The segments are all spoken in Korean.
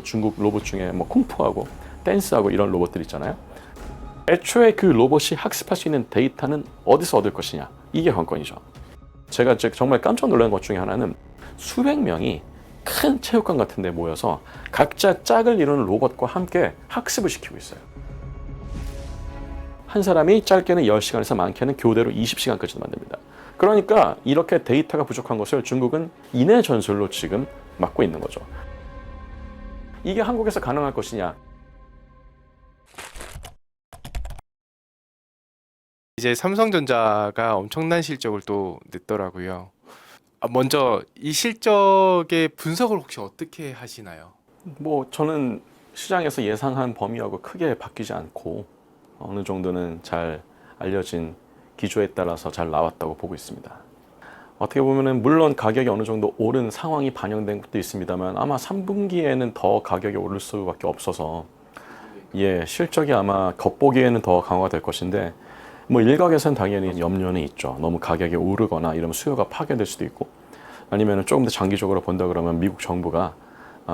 중국 로봇 중에 뭐 쿵푸하고 댄스하고 이런 로봇들 있잖아요. 애초에 그 로봇이 학습할 수 있는 데이터는 어디서 얻을 것이냐, 이게 관건이죠. 제가 정말 깜짝 놀란 것 중에 하나는 수백 명이 큰 체육관 같은 데 모여서 각자 짝을 이루는 로봇과 함께 학습을 시키고 있어요. 한 사람이 짧게는 10시간에서 많게는 교대로 20시간까지도 만듭니다. 그러니까 이렇게 데이터가 부족한 것을 중국은 인해 전술로 지금 막고 있는 거죠. 이게 한국에서 가능할 것이냐? 이제 삼성전자가 엄청난 실적을 또 냈더라고요. 먼저 이 실적의 분석을 혹시 어떻게 하시나요? 뭐 저는 시장에서 예상한 범위하고 크게 바뀌지 않고 어느 정도는 잘 알려진 기조에 따라서 잘 나왔다고 보고 있습니다. 어떻게 보면은 물론 가격이 어느 정도 오른 상황이 반영된 것도 있습니다만 아마 3분기에는 더 가격이 오를 수밖에 없어서 실적이 아마 겉보기에는 더 강화가 될 것인데 뭐 일각에서는 당연히 염려는 있죠. 너무 가격이 오르거나 이러면 수요가 파괴될 수도 있고 아니면 조금 더 장기적으로 본다 그러면 미국 정부가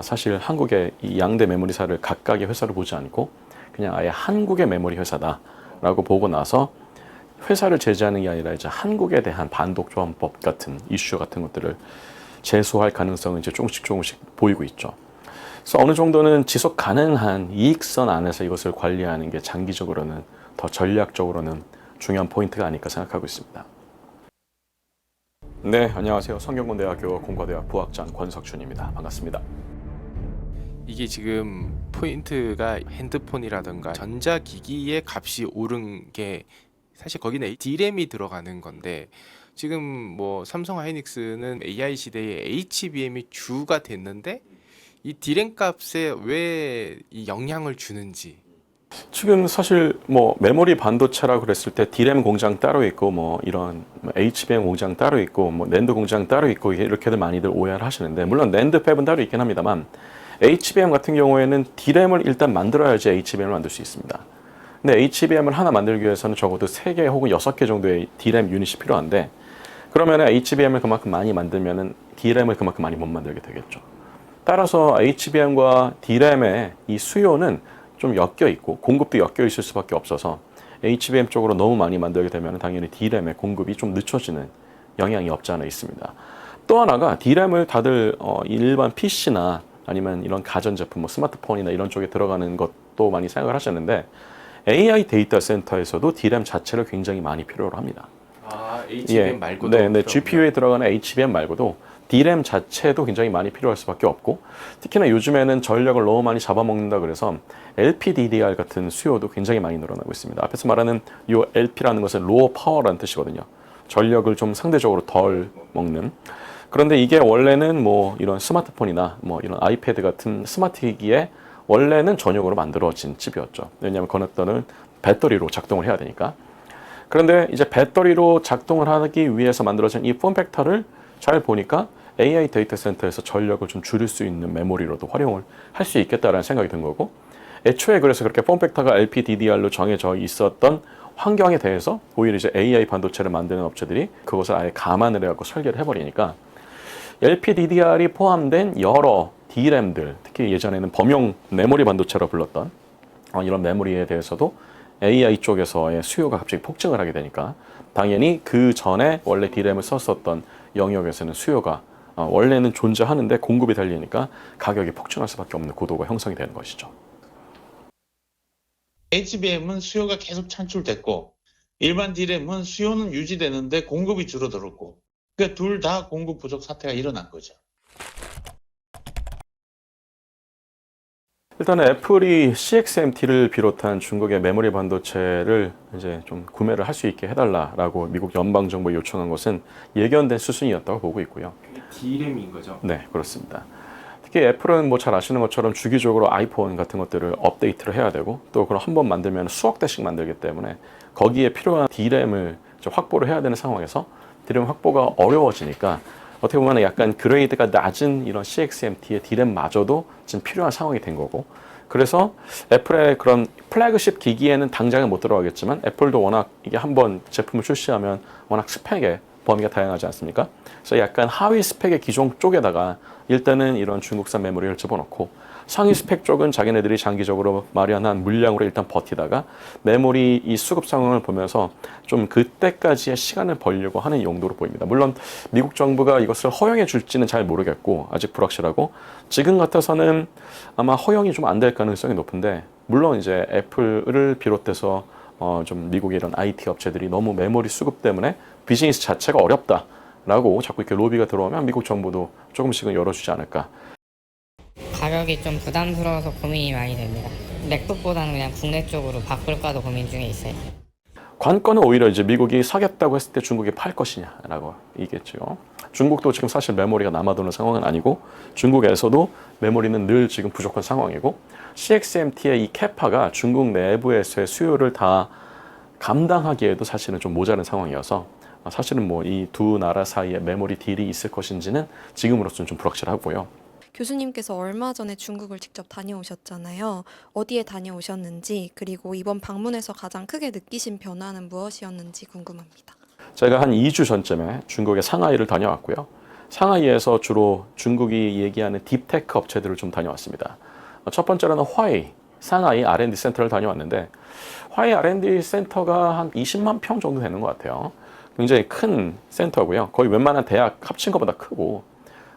사실 한국의 이 양대 메모리사를 각각의 회사로 보지 않고 그냥 아예 한국의 메모리 회사다라고 보고 나서 회사를 제재하는 게 아니라 이제 한국에 대한 반독점법 같은 이슈 같은 것들을 제소할 가능성은 이제 조금씩 보이고 있죠. 그래서 어느 정도는 지속 가능한 이익선 안에서 이것을 관리하는 게 장기적으로는 더 전략적으로는 중요한 포인트가 아닐까 생각하고 있습니다. 네, 안녕하세요. 성균관대학교 공과대학 부학장 권석준입니다. 반갑습니다. 이게 지금 포인트가 핸드폰이라든가 전자기기의 값이 오른 게 사실 거기는 D램이 들어가는 건데 지금 뭐 삼성 하이닉스는 AI 시대에 HBM이 주가 됐는데 이 D램 값에 왜 이 영향을 주는지. 지금 사실 뭐 메모리 반도체라고 그랬을 때 D램 공장 따로 있고 뭐 이런 HBM 공장 따로 있고 뭐 낸드 공장 따로 있고 이렇게들 많이들 오해를 하시는데 물론 낸드 팹은 따로 있긴 합니다만 HBM 같은 경우에는 D램을 일단 만들어야지 HBM을 만들 수 있습니다. 근데 HBM을 하나 만들기 위해서는 적어도 3개 혹은 6개 정도의 D램 유닛이 필요한데 그러면 HBM을 그만큼 많이 만들면은 D램을 그만큼 많이 못 만들게 되겠죠. 따라서 HBM과 D램의 이 수요는 좀 엮여 있고 공급도 엮여 있을 수밖에 없어서 HBM 쪽으로 너무 많이 만들게 되면 당연히 D램의 공급이 좀 늦춰지는 영향이 없지 않아 있습니다. 또 하나가 D램을 다들 일반 PC나 아니면 이런 가전제품, 뭐 스마트폰이나 이런 쪽에 들어가는 것도 많이 생각을 하셨는데 AI 데이터 센터에서도 D램 자체를 굉장히 많이 필요로 합니다. HBM 말고도 네, GPU에 들어가는 HBM 말고도 D램 자체도 굉장히 많이 필요할 수밖에 없고 특히나 요즘에는 전력을 너무 많이 잡아먹는다 그래서 LPDDR 같은 수요도 굉장히 많이 늘어나고 있습니다. 앞에서 말하는 이 LP라는 것은 로어 파워라는 뜻이거든요. 전력을 좀 상대적으로 덜 먹는. 그런데 이게 원래는 뭐 이런 스마트폰이나 뭐 이런 아이패드 같은 스마트 기기에 원래는 전용으로 만들어진 칩이었죠. 왜냐하면 커넥터는 배터리로 작동을 해야 되니까. 그런데 이제 배터리로 작동을 하기 위해서 만들어진 이 폼팩터를 잘 보니까 AI 데이터 센터에서 전력을 좀 줄일 수 있는 메모리로도 활용을 할 수 있겠다라는 생각이 든 거고 애초에 그래서 그렇게 폼팩터가 LPDDR로 정해져 있었던 환경에 대해서 오히려 이제 AI 반도체를 만드는 업체들이 그것을 아예 감안을 해갖고 설계를 해버리니까 LPDDR이 포함된 여러 D램들, 특히 예전에는 범용 메모리 반도체로 불렀던 이런 메모리에 대해서도 AI 쪽에서의 수요가 갑자기 폭증을 하게 되니까 당연히 그 전에 원래 D램을 썼었던 영역에서는 수요가 원래는 존재하는데 공급이 달리니까 가격이 폭증할 수밖에 없는 구도가 형성이 되는 것이죠. HBM은 수요가 계속 창출됐고 일반 D램은 수요는 유지되는데 공급이 줄어들었고 그러니까 둘 다 공급 부족 사태가 일어난 거죠. 일단은 애플이 CXMT를 비롯한 중국의 메모리 반도체를 이제 좀 구매를 할 수 있게 해달라라고 미국 연방 정부에 요청한 것은 예견된 수순이었다고 보고 있고요. D램인 거죠? 네, 그렇습니다. 특히 애플은 뭐 잘 아시는 것처럼 주기적으로 아이폰 같은 것들을 업데이트를 해야 되고 또 그걸 한 번 만들면 수억 대씩 만들기 때문에 거기에 필요한 D램을 확보를 해야 되는 상황에서 D램 확보가 어려워지니까 어떻게 보면 약간 그레이드가 낮은 이런 CXMT의 D램마저도 지금 필요한 상황이 된 거고 그래서 애플의 그런 플래그십 기기에는 당장은 못 들어가겠지만 애플도 워낙 이게 한번 제품을 출시하면 워낙 스펙의 범위가 다양하지 않습니까? 그래서 약간 하위 스펙의 기종 쪽에다가 일단은 이런 중국산 메모리를 집어넣고 상위 스펙 쪽은 자기네들이 장기적으로 마련한 물량으로 일단 버티다가 메모리 이 수급 상황을 보면서 좀 그때까지의 시간을 벌려고 하는 용도로 보입니다. 물론 미국 정부가 이것을 허용해 줄지는 잘 모르겠고 아직 불확실하고 지금 같아서는 아마 허용이 좀 안 될 가능성이 높은데 물론 이제 애플을 비롯해서 좀 미국의 이런 IT 업체들이 너무 메모리 수급 때문에 비즈니스 자체가 어렵다라고 자꾸 이렇게 로비가 들어오면 미국 정부도 조금씩은 열어주지 않을까. 가격이 좀 부담스러워서 고민이 많이 됩니다. 맥북보다는 그냥 국내 쪽으로 바꿀까도 고민 중에 있어요. 관건은 오히려 이제 미국이 사겠다고 했을 때 중국이 팔 것이냐라고 얘기했죠. 중국도 지금 사실 메모리가 남아도는 상황은 아니고 중국에서도 메모리는 늘 지금 부족한 상황이고 CXMT의 이 캐파가 중국 내부에서의 수요를 다 감당하기에도 사실은 좀 모자란 상황이어서 사실은 뭐 이 두 나라 사이에 메모리 딜이 있을 것인지는 지금으로서는 좀 불확실하고요. 교수님께서 얼마 전에 중국을 직접 다녀오셨잖아요. 어디에 다녀오셨는지, 그리고 이번 방문에서 가장 크게 느끼신 변화는 무엇이었는지 궁금합니다. 제가 한 2주 전쯤에 중국의 상하이를 다녀왔고요. 상하이에서 주로 중국이 얘기하는 딥테크 업체들을 좀 다녀왔습니다. 첫 번째로는 화웨이, 상하이 R&D 센터를 다녀왔는데 화웨이 R&D 센터가 한 20만 평 정도 되는 것 같아요. 굉장히 큰 센터고요. 거의 웬만한 대학 합친 것보다 크고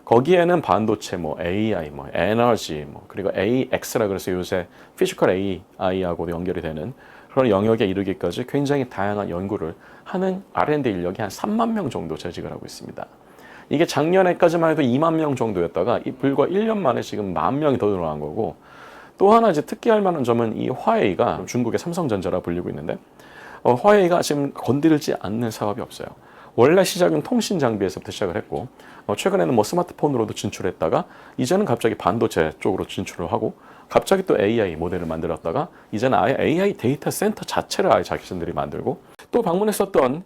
거기에는 반도체, 뭐 AI, 뭐 에너지, 뭐 그리고 AX라 그래서 요새 피지컬 AI하고도 연결이 되는 그런 영역에 이르기까지 굉장히 다양한 연구를 하는 R&D 인력이 한 3만 명 정도 재직을 하고 있습니다. 이게 작년에까지만 해도 2만 명 정도였다가 불과 1년 만에 지금 1만 명이 더 늘어난 거고 또 하나 이제 특기할 만한 점은 이 화웨이가 중국의 삼성전자라 불리고 있는데 화웨이가 지금 건드리지 않는 사업이 없어요. 원래 시작은 통신 장비에서부터 시작을 했고 최근에는 뭐 스마트폰으로도 진출했다가 이제는 갑자기 반도체 쪽으로 진출을 하고 갑자기 또 AI 모델을 만들었다가 이제는 아예 AI 데이터 센터 자체를 아예 자기들이 만들고 또 방문했었던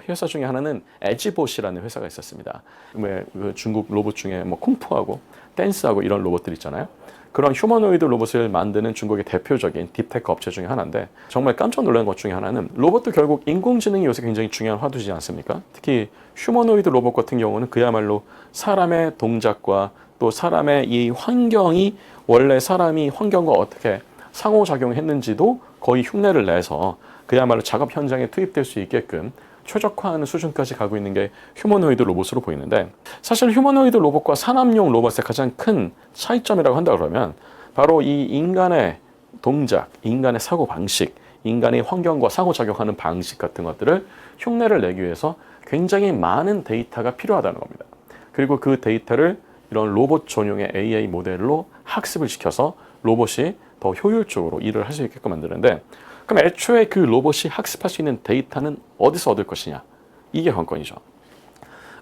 회사 중에 하나는 에지봇이라는 회사가 있었습니다. 그 중국 로봇 중에 뭐 쿵푸하고 댄스하고 이런 로봇들 있잖아요. 그런 휴머노이드 로봇을 만드는 중국의 대표적인 딥테크 업체 중에 하나인데 정말 깜짝 놀란 것 중에 하나는 로봇도 결국 인공지능이 요새 굉장히 중요한 화두지 않습니까? 특히 휴머노이드 로봇 같은 경우는 그야말로 사람의 동작과 또 사람의 이 환경이 원래 사람이 환경과 어떻게 상호작용했는지도 거의 흉내를 내서 그야말로 작업 현장에 투입될 수 있게끔 최적화하는 수준까지 가고 있는 게 휴머노이드 로봇으로 보이는데 사실 휴머노이드 로봇과 산업용 로봇의 가장 큰 차이점이라고 한다 그러면 바로 이 인간의 동작, 인간의 사고 방식, 인간의 환경과 상호작용하는 방식 같은 것들을 흉내를 내기 위해서 굉장히 많은 데이터가 필요하다는 겁니다. 그리고 그 데이터를 이런 로봇 전용의 AI 모델로 학습을 시켜서 로봇이 더 효율적으로 일을 할 수 있게끔 만드는데 그럼 애초에 그 로봇이 학습할 수 있는 데이터는 어디서 얻을 것이냐? 이게 관건이죠.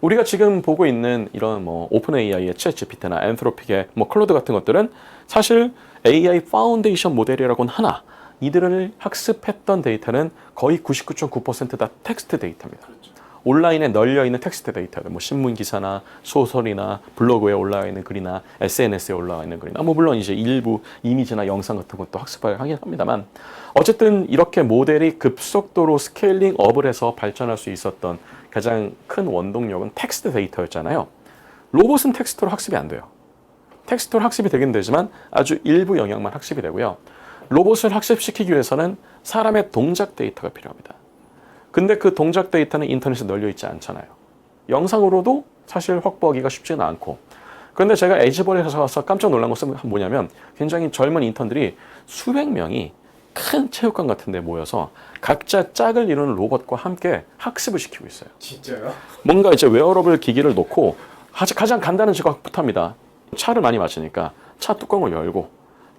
우리가 지금 보고 있는 이런 뭐 오픈 AI의 챗GPT나 앤트로픽의 뭐 클로드 같은 것들은 사실 AI 파운데이션 모델이라고는 하나 이들을 학습했던 데이터는 거의 99.9%다 텍스트 데이터입니다. 온라인에 널려 있는 텍스트 데이터들, 뭐 신문 기사나 소설이나 블로그에 올라와 있는 글이나 SNS에 올라와 있는 글이나 뭐 물론 이제 일부 이미지나 영상 같은 것도 학습을 하긴 합니다만 어쨌든 이렇게 모델이 급속도로 스케일링 업을 해서 발전할 수 있었던 가장 큰 원동력은 텍스트 데이터였잖아요. 로봇은 텍스트로 학습이 안 돼요. 텍스트로 학습이 되긴 되지만 아주 일부 영역만 학습이 되고요. 로봇을 학습시키기 위해서는 사람의 동작 데이터가 필요합니다. 근데 그 동작 데이터는 인터넷에 널려 있지 않잖아요. 영상으로도 사실 확보하기가 쉽지는 않고. 그런데 제가 에지볼에서 와서 깜짝 놀란 것은 뭐냐면 굉장히 젊은 인턴들이 수백 명이 큰 체육관 같은 데 모여서 각자 짝을 이루는 로봇과 함께 학습을 시키고 있어요. 진짜요? 뭔가 이제 웨어러블 기기를 놓고 가장 간단한 작업부터 합니다. 차를 많이 마시니까 차 뚜껑을 열고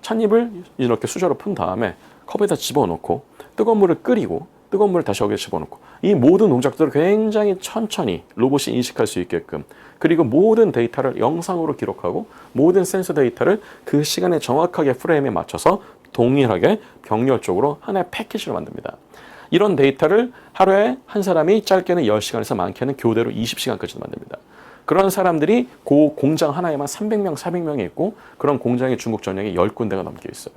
찻잎을 이렇게 수저로 푼 다음에 컵에다 집어넣고 뜨거운 물을 끓이고 뜨거운 물을 다시 여기에 집어넣고 이 모든 동작들을 굉장히 천천히 로봇이 인식할 수 있게끔 그리고 모든 데이터를 영상으로 기록하고 모든 센서 데이터를 그 시간에 정확하게 프레임에 맞춰서 동일하게 병렬적으로 하나의 패키지로 만듭니다. 이런 데이터를 하루에 한 사람이 짧게는 10시간에서 많게는 교대로 20시간까지도 만듭니다. 그런 사람들이 그 공장 하나에만 300명, 400명이 있고 그런 공장이 중국 전역에 10군데가 넘게 있어요.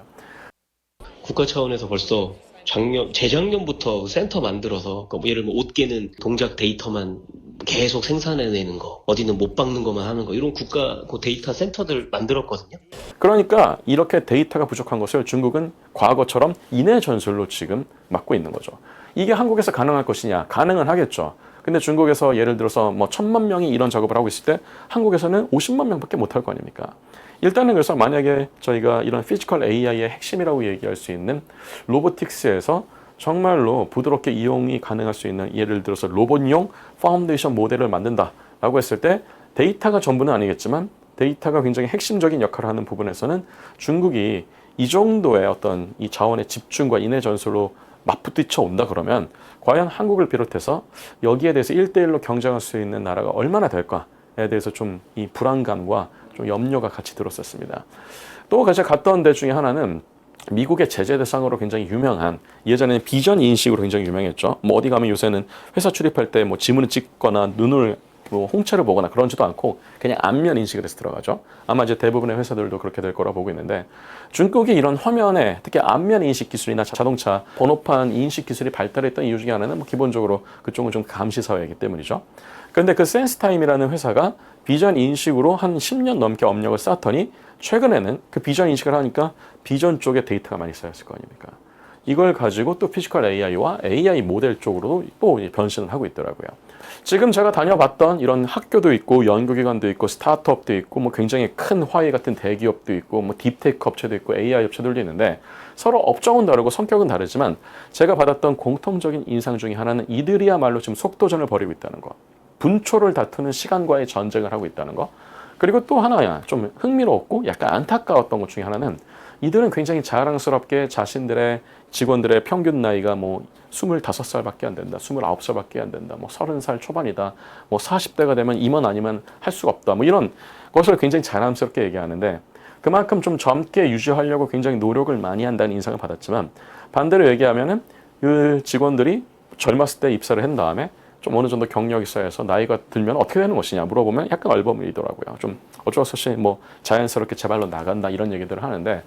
국가 차원에서 벌써 재작년부터 센터 만들어서 뭐 예를 들면 옷 개는 동작 데이터만 계속 생산해내는 거, 어디는 못 박는 것만 하는 거, 이런 국가 그 데이터 센터들 만들었거든요. 그러니까 이렇게 데이터가 부족한 것을 중국은 과거처럼 인해 전술로 지금 막고 있는 거죠. 이게 한국에서 가능할 것이냐? 가능은 하겠죠. 근데 중국에서 예를 들어서 뭐 1,000만 명이 이런 작업을 하고 있을 때 한국에서는 50만 명밖에 못 할 거 아닙니까? 일단은 그래서 만약에 저희가 이런 피지컬 AI의 핵심이라고 얘기할 수 있는 로보틱스에서 정말로 부드럽게 이용이 가능할 수 있는 예를 들어서 로봇용 파운데이션 모델을 만든다라고 했을 때 데이터가 전부는 아니겠지만 데이터가 굉장히 핵심적인 역할을 하는 부분에서는 중국이 이 정도의 어떤 이 자원의 집중과 인해 전술로 맞붙이쳐 온다 그러면 과연 한국을 비롯해서 여기에 대해서 1대1로 경쟁할 수 있는 나라가 얼마나 될까에 대해서 좀 이 불안감과 좀 염려가 같이 들었었습니다. 또 제가 갔던 데 중에 하나는 미국의 제재 대상으로 굉장히 유명한, 예전에는 비전 인식으로 굉장히 유명했죠. 뭐 어디 가면 요새는 회사 출입할 때 뭐 지문을 찍거나 눈을 뭐 홍채를 보거나 그런지도 않고 그냥 안면 인식을 해서 들어가죠. 아마 이제 대부분의 회사들도 그렇게 될 거라 보고 있는데, 중국이 이런 화면에 특히 안면 인식 기술이나 자동차 번호판 인식 기술이 발달했던 이유 중에 하나는 뭐 기본적으로 그쪽은 좀 감시 사회이기 때문이죠. 그런데 그 센스타임이라는 회사가 비전 인식으로 한 10년 넘게 업력을 쌓았더니 최근에는 그 비전 인식을 하니까 비전 쪽에 데이터가 많이 쌓였을 거 아닙니까? 이걸 가지고 또 피지컬 AI와 AI 모델 쪽으로 또 변신을 하고 있더라고요. 지금 제가 다녀봤던 이런 학교도 있고 연구기관도 있고 스타트업도 있고 뭐 굉장히 큰 화웨이 같은 대기업도 있고 뭐 딥테크 업체도 있고 AI 업체들도 있는데 서로 업종은 다르고 성격은 다르지만 제가 받았던 공통적인 인상 중에 하나는 이들이야말로 지금 속도전을 벌이고 있다는 거. 분초를 다투는 시간과의 전쟁을 하고 있다는 거. 그리고 또 하나 좀 흥미롭고 약간 안타까웠던 것 중에 하나는 이들은 굉장히 자랑스럽게 자신들의 직원들의 평균 나이가 뭐 25살밖에 안 된다, 29살밖에 안 된다, 뭐 30살 초반이다, 뭐 40대가 되면 임원 아니면 할 수가 없다, 뭐 이런 것을 굉장히 자랑스럽게 얘기하는데 그만큼 좀 젊게 유지하려고 굉장히 노력을 많이 한다는 인상을 받았지만 반대로 얘기하면은 그 직원들이 젊었을 때 입사를 한 다음에 좀 어느 정도 경력이 쌓여서 나이가 들면 어떻게 되는 것이냐 물어보면 약간 얼버무리더라고요. 좀 어쩔 수 없이 뭐 자연스럽게 제 발로 나간다 이런 얘기들을 하는데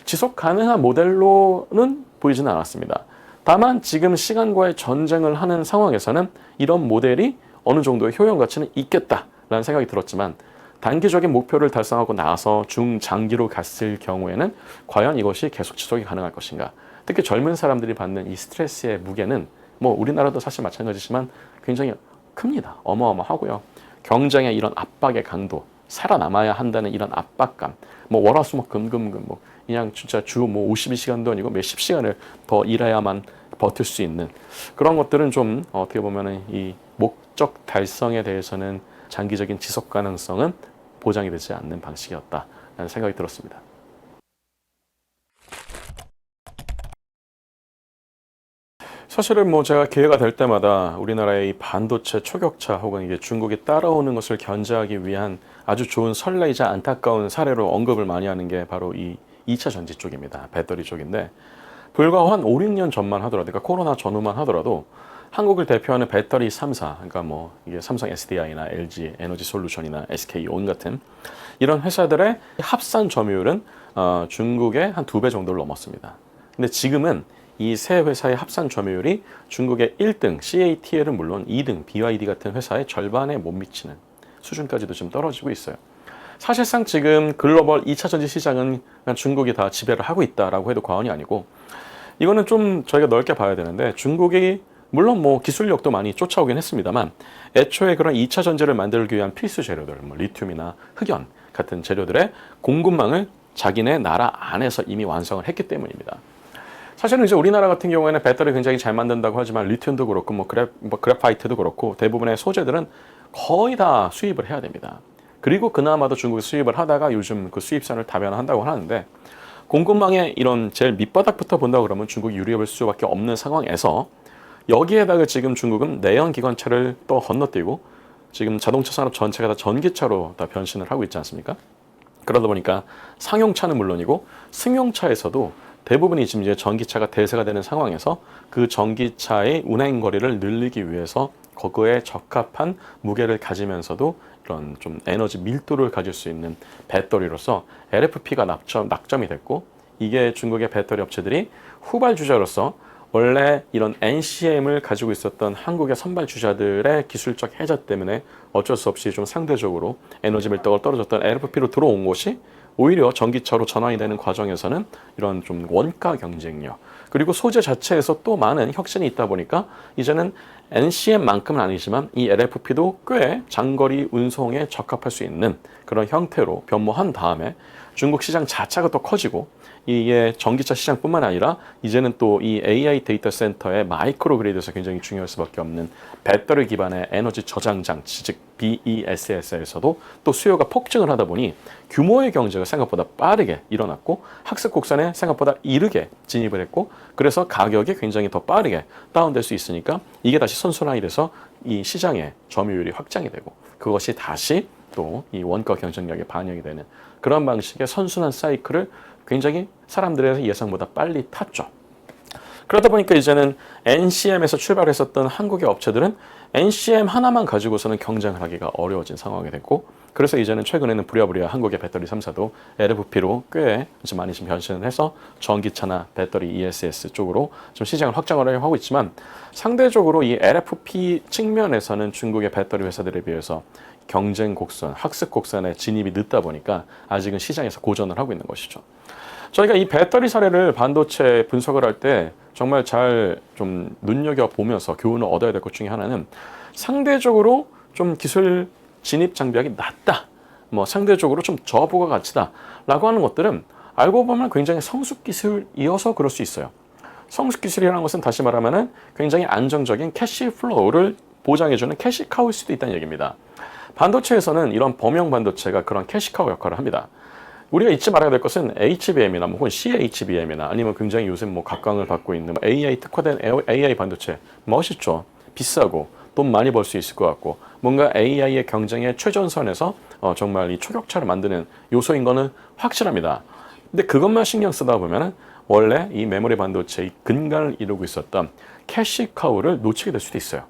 지속 가능한 모델로는 보이지는 않았습니다. 다만 지금 시간과의 전쟁을 하는 상황에서는 이런 모델이 어느 정도의 효용 가치는 있겠다라는 생각이 들었지만 단기적인 목표를 달성하고 나서 중장기로 갔을 경우에는 과연 이것이 계속 지속이 가능할 것인가. 특히 젊은 사람들이 받는 이 스트레스의 무게는 뭐 우리나라도 사실 마찬가지지만 굉장히 큽니다. 어마어마하고요. 경쟁의 이런 압박의 강도, 살아남아야 한다는 이런 압박감, 뭐 월화수목금금금 뭐 그냥 진짜 주 뭐 52시간도 아니고 몇십 시간을 더 일해야만 버틸 수 있는 그런 것들은 좀 어떻게 보면은 이 목적 달성에 대해서는 장기적인 지속 가능성은 보장이 되지 않는 방식이었다라는 생각이 들었습니다. 사실은 뭐 제가 기회가 될 때마다 우리나라의 이 반도체 초격차 혹은 이게 중국이 따라오는 것을 견제하기 위한 아주 좋은 선례이자 안타까운 사례로 언급을 많이 하는 게 바로 이 2차 전지 쪽입니다. 배터리 쪽인데 불과 한 5, 6년 전만 하더라도, 그러니까 코로나 전후만 하더라도 한국을 대표하는 배터리 3사, 그러니까 뭐 이게 삼성 SDI나 LG 에너지 솔루션이나 SK온 같은 이런 회사들의 합산 점유율은 중국의 한 2배 정도를 넘었습니다. 근데 지금은 이 세 회사의 합산 점유율이 중국의 1등 CATL은 물론 2등 BYD 같은 회사의 절반에 못 미치는 수준까지도 좀 떨어지고 있어요. 사실상 지금 글로벌 2차 전지 시장은 그냥 중국이 다 지배를 하고 있다라고 해도 과언이 아니고 이거는 좀 저희가 넓게 봐야 되는데 중국이 물론 뭐 기술력도 많이 쫓아오긴 했습니다만 애초에 그런 2차 전지를 만들기 위한 필수 재료들, 뭐 리튬이나 흑연 같은 재료들의 공급망을 자기네 나라 안에서 이미 완성을 했기 때문입니다. 사실은 이제 우리나라 같은 경우에는 배터리 굉장히 잘 만든다고 하지만 리튬도 그렇고 뭐 그래파이트도 그렇고 대부분의 소재들은 거의 다 수입을 해야 됩니다. 그리고 그나마도 중국이 수입을 하다가 요즘 그 수입선을 다변화한다고 하는데 공급망의 이런 제일 밑바닥부터 본다고 그러면 중국이 유리해볼 수밖에 없는 상황에서 여기에다가 지금 중국은 내연 기관차를 또 건너뛰고 지금 자동차 산업 전체가 다 전기차로 다 변신을 하고 있지 않습니까? 그러다 보니까 상용차는 물론이고 승용차에서도 대부분이 지금 이제 전기차가 대세가 되는 상황에서 그 전기차의 운행 거리를 늘리기 위해서 그거에 적합한 무게를 가지면서도 이런 좀 에너지 밀도를 가질 수 있는 배터리로서 LFP가 낙점이 됐고 이게 중국의 배터리 업체들이 후발주자로서 원래 이런 NCM을 가지고 있었던 한국의 선발 주자들의 기술적 해자 때문에 어쩔 수 없이 좀 상대적으로 에너지 밀도가 떨어졌던 LFP로 들어온 것이 오히려 전기차로 전환이 되는 과정에서는 이런 좀 원가 경쟁력, 그리고 소재 자체에서 또 많은 혁신이 있다 보니까 이제는 NCM만큼은 아니지만 이 LFP도 꽤 장거리 운송에 적합할 수 있는 그런 형태로 변모한 다음에 중국 시장 자체가 또 커지고, 이게 전기차 시장뿐만 아니라 이제는 또 이 AI 데이터 센터의 마이크로 그리드에서 굉장히 중요할 수밖에 없는 배터리 기반의 에너지 저장 장치, 즉 BESS에서도 또 수요가 폭증을 하다 보니 규모의 경제가 생각보다 빠르게 일어났고, 학습 곡선에 생각보다 이르게 진입을 했고, 그래서 가격이 굉장히 더 빠르게 다운될 수 있으니까 이게 다시 선순환이 돼서 이 시장의 점유율이 확장이 되고, 그것이 다시 또 이 원가 경쟁력에 반영이 되는 그런 방식의 선순환 사이클을 굉장히 사람들의 예상보다 빨리 탔죠. 그러다 보니까 이제는 NCM에서 출발했었던 한국의 업체들은 NCM 하나만 가지고서는 경쟁을 하기가 어려워진 상황이 됐고, 그래서 이제는 최근에는 부랴부랴 한국의 배터리 3사도 LFP로 꽤 좀 많이 좀 변신을 해서 전기차나 배터리 ESS 쪽으로 좀 시장을 확장을 하려고 하고 있지만, 상대적으로 이 LFP 측면에서는 중국의 배터리 회사들에 비해서 경쟁 곡선, 학습 곡선에 진입이 늦다 보니까 아직은 시장에서 고전을 하고 있는 것이죠. 저희가 이 배터리 사례를 반도체 분석을 할 때 정말 잘 좀 눈여겨보면서 교훈을 얻어야 될 것 중에 하나는, 상대적으로 좀 기술 진입 장벽이 낮다, 뭐 상대적으로 좀 저부가 가치다 라고 하는 것들은 알고 보면 굉장히 성숙 기술이어서 그럴 수 있어요. 성숙 기술이라는 것은 다시 말하면 굉장히 안정적인 캐시 플로우를 보장해주는 캐시카우일 수도 있다는 얘기입니다. 반도체에서는 이런 범용 반도체가 그런 캐시카우 역할을 합니다. 우리가 잊지 말아야 될 것은 HBM이나 혹은 CHBM이나 아니면 굉장히 요새 뭐 각광을 받고 있는 AI 특화된 AI 반도체, 멋있죠. 비싸고 돈 많이 벌 수 있을 것 같고, 뭔가 AI의 경쟁의 최전선에서 정말 이 초격차를 만드는 요소인 거는 확실합니다. 근데 그것만 신경 쓰다 보면은 원래 이 메모리 반도체의 근간을 이루고 있었던 캐시카우를 놓치게 될 수도 있어요.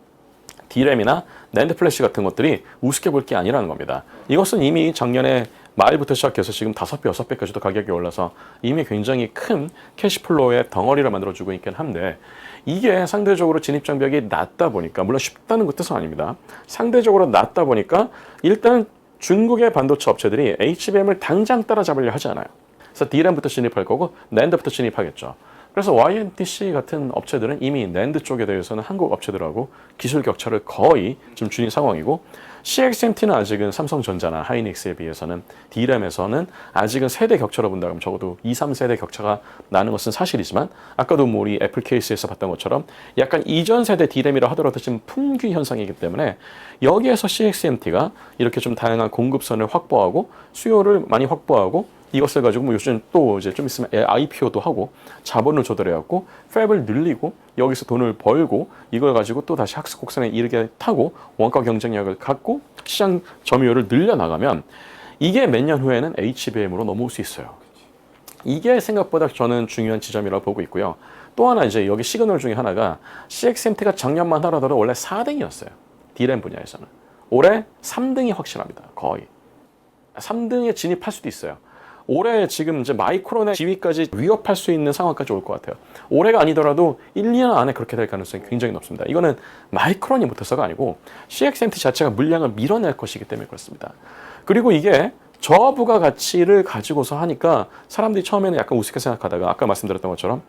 D램이나 낸드 플래시 같은 것들이 우습게 볼 게 아니라는 겁니다. 이것은 이미 작년에 말부터 시작해서 지금 5배, 6배까지도 가격이 올라서 이미 굉장히 큰 캐시플로우의 덩어리를 만들어주고 있긴 한데, 이게 상대적으로 진입장벽이 낮다 보니까, 물론 쉽다는 그 뜻은 아닙니다. 상대적으로 낮다 보니까 일단 중국의 반도체 업체들이 HBM을 당장 따라잡으려 하지 않아요. 그래서 D램부터 진입할 거고 낸드부터 진입하겠죠. 그래서 YMTC 같은 업체들은 이미 낸드 쪽에 대해서는 한국 업체들하고 기술 격차를 거의 좀 줄인 상황이고, CXMT는 아직은 삼성전자나 하이닉스에 비해서는 D램에서는 아직은 세대 격차로 본다면 적어도 2, 3세대 격차가 나는 것은 사실이지만, 아까도 뭐 우리 애플 케이스에서 봤던 것처럼 약간 이전 세대 D램이라 하더라도 지금 품귀 현상이기 때문에 여기에서 CXMT가 이렇게 좀 다양한 공급선을 확보하고 수요를 많이 확보하고, 이것을 가지고 뭐 요즘 또 이제 좀 있으면 IPO도 하고 자본을 조달해갖고 팹을 늘리고 여기서 돈을 벌고, 이걸 가지고 또 다시 학습 곡선에 이르게 타고 원가 경쟁력을 갖고 시장 점유율을 늘려나가면 이게 몇 년 후에는 HBM으로 넘어올 수 있어요. 이게 생각보다 저는 중요한 지점이라고 보고 있고요. 또 하나 이제 여기 시그널 중에 하나가, CXMT가 작년만 하더라도 원래 4등이었어요. D램 분야에서는. 올해 3등이 확실합니다. 거의. 3등에 진입할 수도 있어요. 올해 지금 이제 마이크론의 지위까지 위협할 수 있는 상황까지 올 것 같아요. 올해가 아니더라도 1, 2년 안에 그렇게 될 가능성이 굉장히 높습니다. 이거는 마이크론이 못해서가 아니고 CXMT 자체가 물량을 밀어낼 것이기 때문에 그렇습니다. 그리고 이게 저부가 가치를 가지고서 하니까 사람들이 처음에는 약간 우습게 생각하다가, 아까 말씀드렸던 것처럼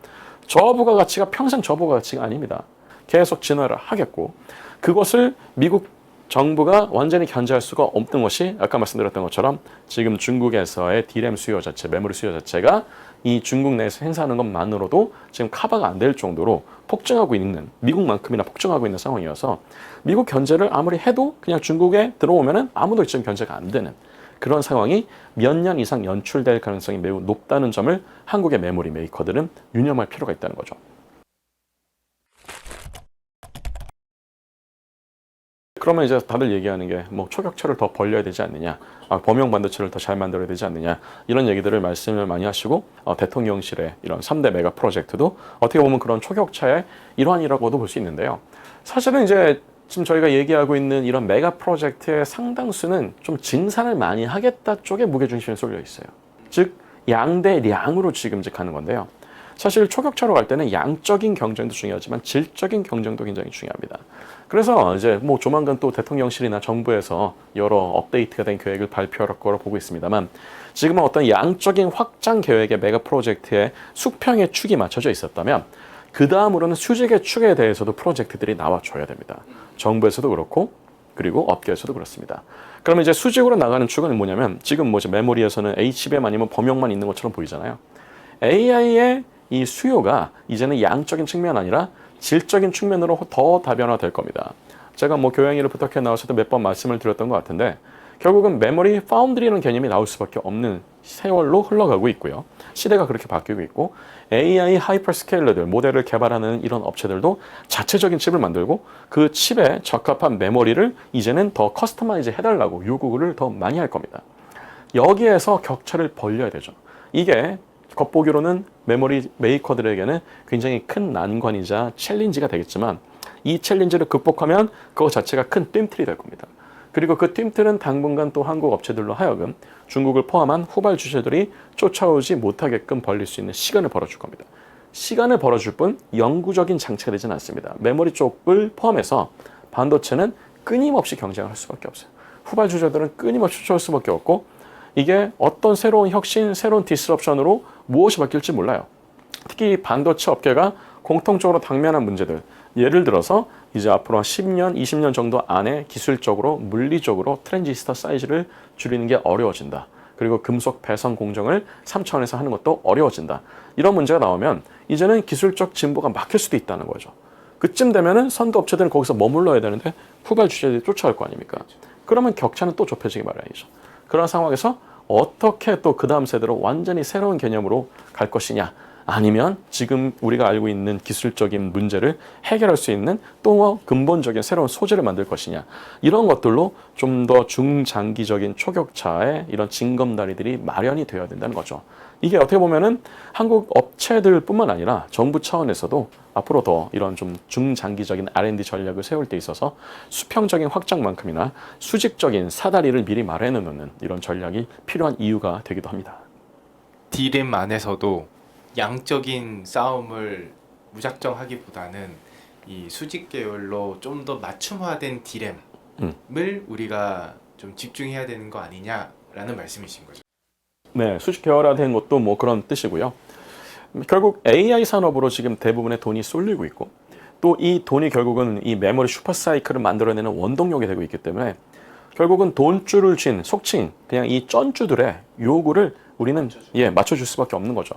저부가 가치가 평생 저부가 가치가 아닙니다. 계속 진화를 하겠고, 그것을 미국 정부가 완전히 견제할 수가 없는 것이 아까 말씀드렸던 것처럼 지금 중국에서의 D램 수요 자체, 메모리 수요 자체가 이 중국 내에서 행사하는 것만으로도 지금 커버가 안 될 정도로 폭증하고 있는, 미국만큼이나 폭증하고 있는 상황이어서 미국 견제를 아무리 해도 그냥 중국에 들어오면은 아무도 지금 견제가 안 되는 그런 상황이 몇 년 이상 연출될 가능성이 매우 높다는 점을 한국의 메모리 메이커들은 유념할 필요가 있다는 거죠. 그러면 이제 다들 얘기하는 게 뭐 초격차를 더 벌려야 되지 않느냐, 범용 반도체를 더 잘 만들어야 되지 않느냐, 이런 얘기들을 말씀을 많이 하시고, 대통령실의 이런 3대 메가 프로젝트도 어떻게 보면 그런 초격차의 일환이라고도 볼 수 있는데요. 사실은 이제 지금 저희가 얘기하고 있는 이런 메가 프로젝트의 상당수는 좀 증산을 많이 하겠다 쪽에 무게중심이 쏠려 있어요. 즉 양대량으로 지금 가는 건데요. 사실 초격차로 갈 때는 양적인 경쟁도 중요하지만 질적인 경쟁도 굉장히 중요합니다. 그래서 이제 뭐 조만간 또 대통령실이나 정부에서 여러 업데이트가 된 계획을 발표할 거로 보고 있습니다만, 지금은 어떤 양적인 확장 계획의 메가 프로젝트에 수평의 축이 맞춰져 있었다면, 그 다음으로는 수직의 축에 대해서도 프로젝트들이 나와줘야 됩니다. 정부에서도 그렇고 그리고 업계에서도 그렇습니다. 그러면 이제 수직으로 나가는 축은 뭐냐면, 지금 뭐지 메모리에서는 HBM 아니면 범용만 있는 것처럼 보이잖아요. AI의 이 수요가 이제는 양적인 측면 아니라 질적인 측면으로 더 다변화될 겁니다. 제가 뭐 교양이를 부탁해 나와서도 몇 번 말씀을 드렸던 것 같은데, 결국은 메모리 파운드리라는 개념이 나올 수밖에 없는 세월로 흘러가고 있고요. 시대가 그렇게 바뀌고 있고, AI 하이퍼스케일러들, 모델을 개발하는 이런 업체들도 자체적인 칩을 만들고 그 칩에 적합한 메모리를 이제는 더 커스터마이즈 해달라고 요구를 더 많이 할 겁니다. 여기에서 격차를 벌려야 되죠. 이게 겉보기로는 메모리 메이커들에게는 굉장히 큰 난관이자 챌린지가 되겠지만, 이 챌린지를 극복하면 그거 자체가 큰 뜀틀이 될 겁니다. 그리고 그 뜀틀은 당분간 또 한국 업체들로 하여금 중국을 포함한 후발 주체들이 쫓아오지 못하게끔 벌릴 수 있는 시간을 벌어줄 겁니다. 시간을 벌어줄 뿐 영구적인 장치가 되지는 않습니다. 메모리 쪽을 포함해서 반도체는 끊임없이 경쟁을 할 수밖에 없어요. 후발 주체들은 끊임없이 쫓아올 수밖에 없고, 이게 어떤 새로운 혁신, 새로운 디스럽션으로 무엇이 바뀔지 몰라요. 특히 반도체 업계가 공통적으로 당면한 문제들, 예를 들어서 이제 앞으로 한 10년, 20년 정도 안에 기술적으로, 물리적으로 트랜지스터 사이즈를 줄이는 게 어려워진다. 그리고 금속 배선 공정을 3차원에서 하는 것도 어려워진다. 이런 문제가 나오면 이제는 기술적 진보가 막힐 수도 있다는 거죠. 그쯤 되면은 선도 업체들은 거기서 머물러야 되는데 후발 주체들이 쫓아올 거 아닙니까? 그러면 격차는 또 좁혀지기 마련이죠. 그런 상황에서 어떻게 또 그 다음 세대로 완전히 새로운 개념으로 갈 것이냐, 아니면 지금 우리가 알고 있는 기술적인 문제를 해결할 수 있는 또 근본적인 새로운 소재를 만들 것이냐, 이런 것들로 좀 더 중장기적인 초격차의 이런 징검다리들이 마련이 되어야 된다는 거죠. 이게 어떻게 보면은 한국 업체들뿐만 아니라 정부 차원에서도 앞으로 더 이런 좀 중장기적인 R&D 전략을 세울 때 있어서 수평적인 확장만큼이나 수직적인 사다리를 미리 마련해 놓는 이런 전략이 필요한 이유가 되기도 합니다. D램 안에서도 양적인 싸움을 무작정 하기보다는 이 수직 계열로 좀 더 맞춤화된 D램을 우리가 좀 집중해야 되는 거 아니냐라는 말씀이신 거죠. 네, 수직 계열화된 것도 뭐 그런 뜻이고요. 결국 AI 산업으로 지금 대부분의 돈이 쏠리고 있고, 또 이 돈이 결국은 이 메모리 슈퍼사이클을 만들어내는 원동력이 되고 있기 때문에, 결국은 돈줄을 쥔 속칭 그냥 이 쩐주들의 요구를 우리는 맞춰줄 수밖에 없는 거죠.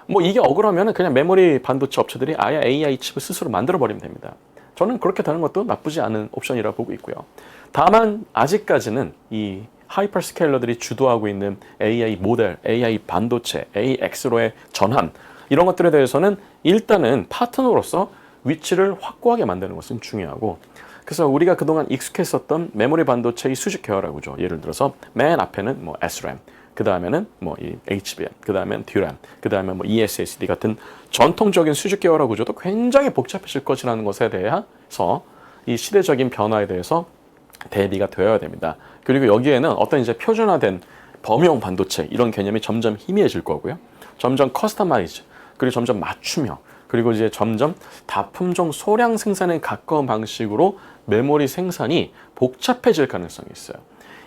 뭐 이게 억울하면 그냥 메모리 반도체 업체들이 아예 AI 칩을 스스로 만들어 버리면 됩니다. 저는 그렇게 되는 것도 나쁘지 않은 옵션이라고 보고 있고요. 다만 아직까지는 이 하이퍼스케일러들이 주도하고 있는 AI 모델, AI 반도체, AX로의 전환, 이런 것들에 대해서는 일단은 파트너로서 위치를 확고하게 만드는 것은 중요하고, 그래서 우리가 그동안 익숙했었던 메모리 반도체의 수직 계열화 구조, 예를 들어서 맨 앞에는 뭐 SRAM, 그 다음에는 뭐 이 HBM, 그 다음엔 DRAM, 그 다음에 뭐 ESSD 같은 전통적인 수직 계열화 구조도 굉장히 복잡해질 것이라는 것에 대해서 이 시대적인 변화에 대해서 대비가 되어야 됩니다. 그리고 여기에는 어떤 이제 표준화된 범용 반도체 이런 개념이 점점 희미해질 거고요. 점점 커스터마이즈, 그리고 점점 맞춤형, 그리고 이제 점점 다품종 소량 생산에 가까운 방식으로 메모리 생산이 복잡해질 가능성이 있어요.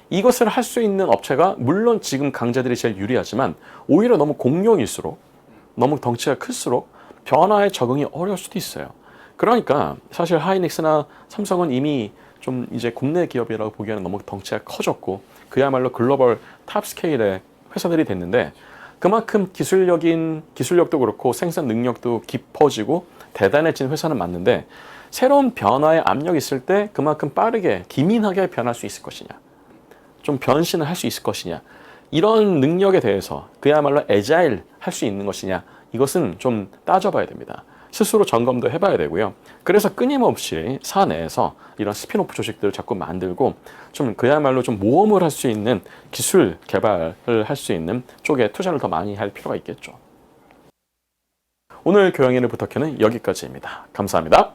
이것을 할 수 있는 업체가 물론 지금 강자들이 제일 유리하지만, 오히려 너무 공룡일수록, 너무 덩치가 클수록 변화에 적응이 어려울 수도 있어요. 그러니까 사실 하이닉스나 삼성은 이미 좀 이제 국내 기업이라고 보기에는 너무 덩치가 커졌고 그야말로 글로벌 탑 스케일의 회사들이 됐는데, 그만큼 기술력도 그렇고 생산 능력도 깊어지고 대단해진 회사는 맞는데, 새로운 변화의 압력이 있을 때 그만큼 빠르게 기민하게 변할 수 있을 것이냐, 좀 변신을 할 수 있을 것이냐, 이런 능력에 대해서 그야말로 애자일 할 수 있는 것이냐, 이것은 좀 따져봐야 됩니다. 스스로 점검도 해봐야 되고요. 그래서 끊임없이 사내에서 이런 스피노프 조직들을 자꾸 만들고 좀 그야말로 좀 모험을 할 수 있는 기술 개발을 할 수 있는 쪽에 투자를 더 많이 할 필요가 있겠죠. 오늘 교양인을 부탁해는 여기까지입니다. 감사합니다.